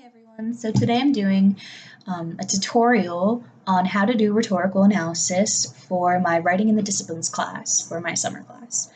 Everyone. So today I'm doing a tutorial on how to do rhetorical analysis for my Writing in the Disciplines class, for my summer class.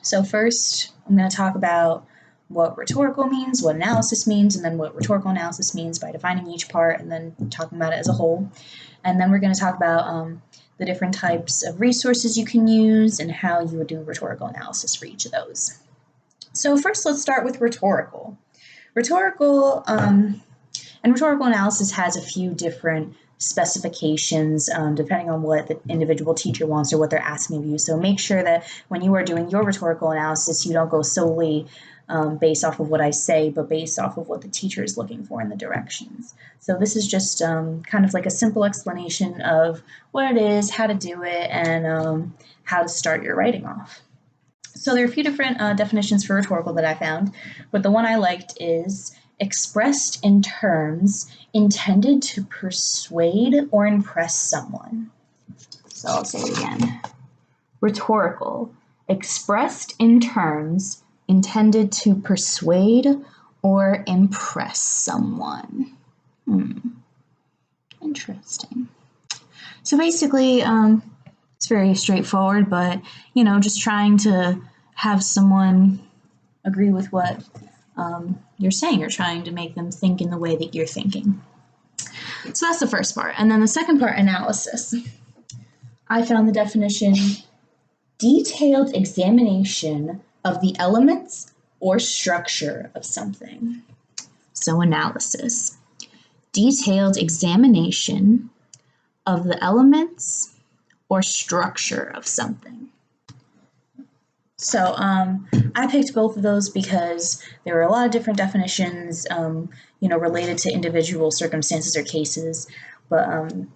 So first I'm going to talk about what rhetorical means, what analysis means, and then what rhetorical analysis means by defining each part and then talking about it as a whole. And then we're going to talk about the different types of resources you can use and how you would do rhetorical analysis for each of those. So first let's start with rhetorical. Rhetorical analysis has a few different specifications depending on what the individual teacher wants or what they're asking of you. So make sure that when you are doing your rhetorical analysis, you don't go solely based off of what I say, but based off of what the teacher is looking for in the directions. So this is just kind of like a simple explanation of what it is, how to do it, and how to start your writing off. So there are a few different definitions for rhetorical that I found, but the one I liked is expressed in terms intended to persuade or impress someone. So I'll say it again. Rhetorical, expressed in terms intended to persuade or impress someone. Interesting. So basically, it's very straightforward, but, just trying to have someone agree with what you're saying. You're trying to make them think in the way that you're thinking. So that's the first part. And then the second part, analysis. I found the definition, detailed examination of the elements or structure of something. So analysis, detailed examination of the elements or structure of something. So I picked both of those because there were a lot of different definitions, related to individual circumstances or cases. But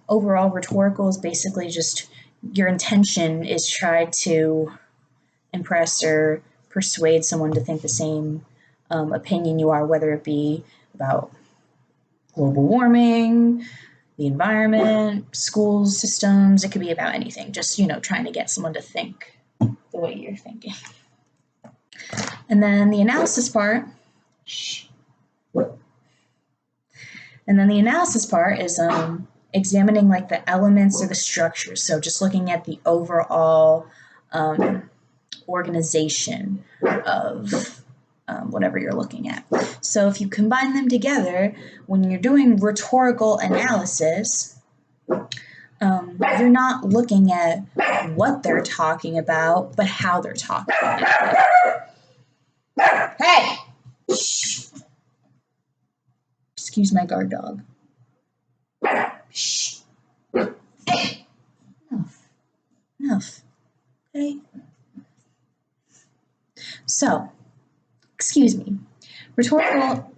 overall, rhetorical is basically just your intention is try to impress or persuade someone to think the same opinion you are, whether it be about global warming, the environment, school systems. It could be about anything. Just, trying to get someone to think the way you're thinking. And then the analysis part. Is examining like the elements or the structure. So just looking at the overall organization of whatever you're looking at. So if you combine them together, when you're doing rhetorical analysis, you're not looking at what they're talking about, but how they're talking about it. Hey! Shh. Excuse my guard dog. Shh. Hey. Enough. Okay? So, excuse me. Rhetorical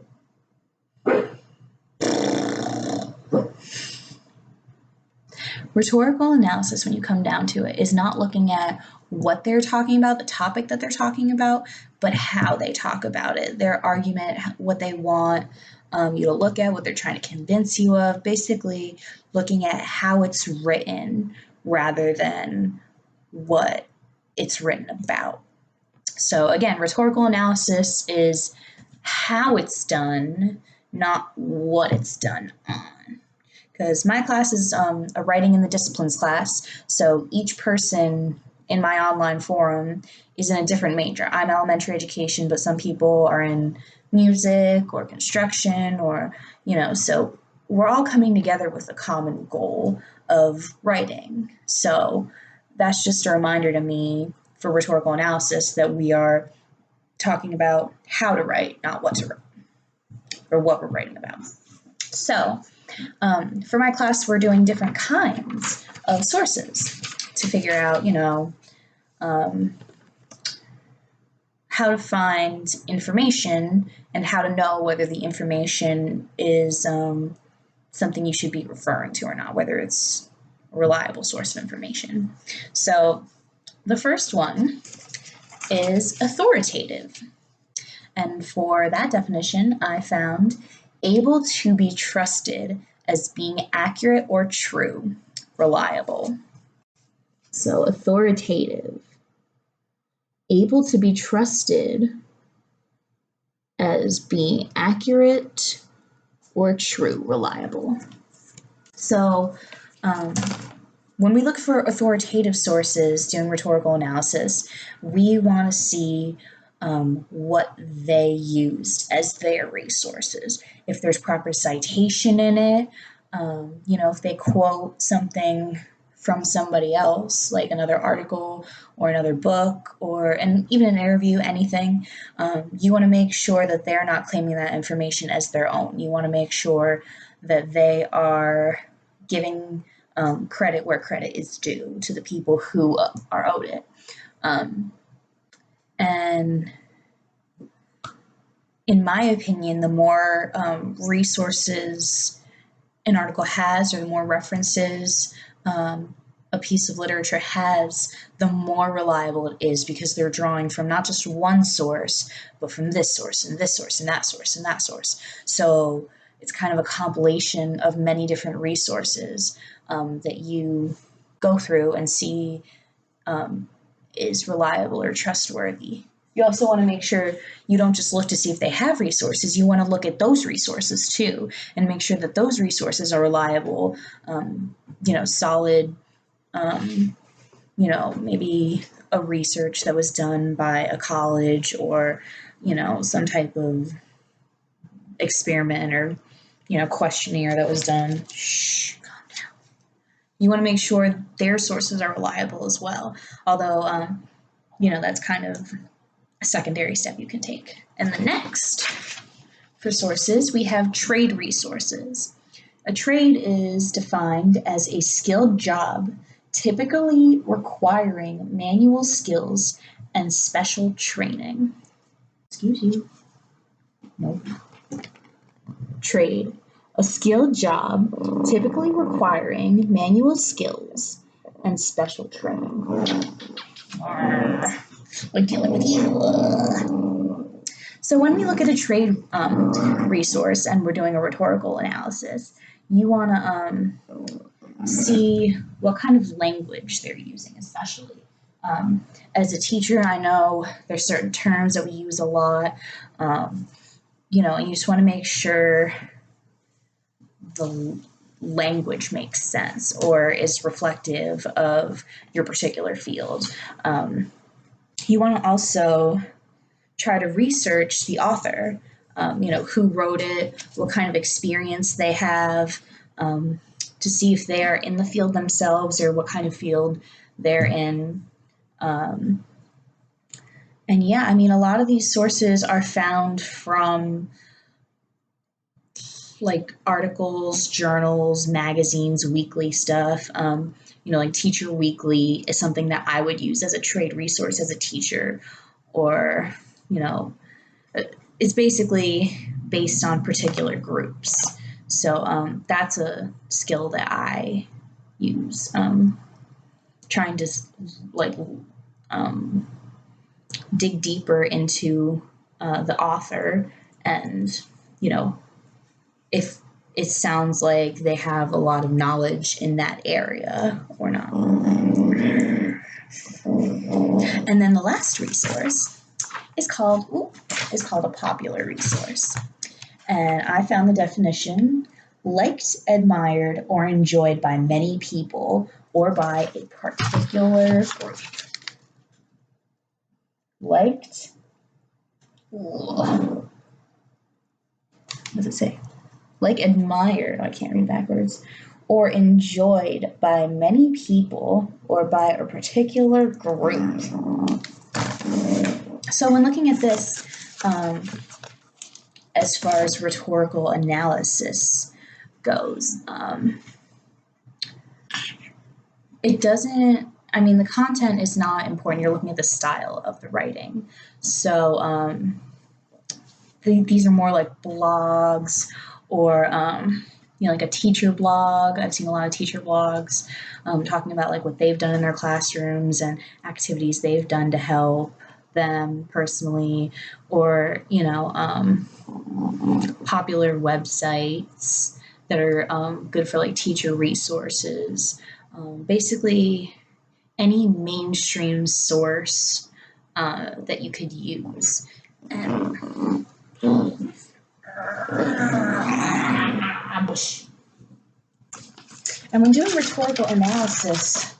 analysis, when you come down to it, is not looking at what they're talking about, the topic that they're talking about, but how they talk about it, their argument, what they want you to look at, what they're trying to convince you of, basically looking at how it's written rather than what it's written about. So again, rhetorical analysis is how it's done, not what it's done on. Because my class is a Writing in the Disciplines class, so each person in my online forum is in a different major. I'm elementary education, but some people are in music or construction or, so we're all coming together with a common goal of writing. So that's just a reminder to me for rhetorical analysis that we are talking about how to write, not what to write, or what we're writing about. So for my class, we're doing different kinds of sources to figure out, how to find information and how to know whether the information is something you should be referring to or not, whether it's a reliable source of information. So the first one is authoritative. And for that definition, I found able to be trusted as being accurate or true, reliable. So authoritative, able to be trusted as being accurate or true, reliable. So when we look for authoritative sources doing rhetorical analysis, we want to see what they used as their resources. If there's proper citation in it, if they quote something from somebody else, like another article or another book and even an interview, anything, you want to make sure that they're not claiming that information as their own. You want to make sure that they are giving credit where credit is due to the people who are owed it. And in my opinion, the more resources an article has, or the more references a piece of literature has, the more reliable it is, because they're drawing from not just one source, but from this source and this source and that source and that source. So it's kind of a compilation of many different resources that you go through and see is reliable or trustworthy. You also want to make sure you don't just look to see if they have resources. You want to look at those resources too and make sure that those resources are reliable, solid, maybe a research that was done by a college or, some type of experiment or, questionnaire that was done. Shh, calm down. You want to make sure their sources are reliable as well. Although, that's kind of a secondary step you can take. And the next, for sources, we have trade resources. A trade is defined as a skilled job, typically requiring manual skills and special training. Excuse you. Nope. Trade. A skilled job, typically requiring manual skills and special training. We're dealing with you. So when we look at a trade resource and we're doing a rhetorical analysis, you want to see what kind of language they're using, especially. As a teacher, I know there's certain terms that we use a lot, and you just want to make sure the language makes sense or is reflective of your particular field. You want to also try to research the author, who wrote it, what kind of experience they have, to see if they are in the field themselves or what kind of field they're in. And yeah, a lot of these sources are found from like articles, journals, magazines, weekly stuff. Like Teacher Weekly is something that I would use as a trade resource as a teacher, or, it's basically based on particular groups. So that's a skill that I use, trying to dig deeper into the author and, if it sounds like they have a lot of knowledge in that area or not. And then the last resource is called a popular resource. And I found the definition: liked, admired, or enjoyed by many people or by a particular group. Liked. What does it say? Like admired, I can't read backwards, or enjoyed by many people or by a particular group. So when looking at this, as far as rhetorical analysis goes, it doesn't, the content is not important. You're looking at the style of the writing. So these are more like blogs, or like a teacher blog. I've seen a lot of teacher blogs talking about like what they've done in their classrooms and activities they've done to help them personally, or popular websites that are good for like teacher resources. Basically any mainstream source that you could use. And And when doing rhetorical analysis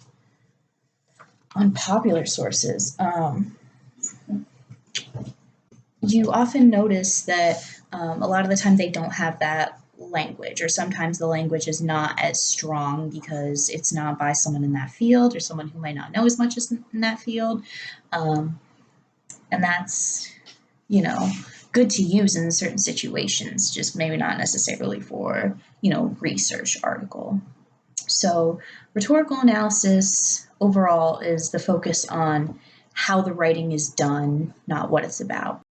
on popular sources, you often notice that a lot of the time they don't have that language, or sometimes the language is not as strong because it's not by someone in that field or someone who might not know as much as in that field. And that's, you know, good to use in certain situations, just maybe not necessarily for, research article. So rhetorical analysis overall is the focus on how the writing is done, not what it's about.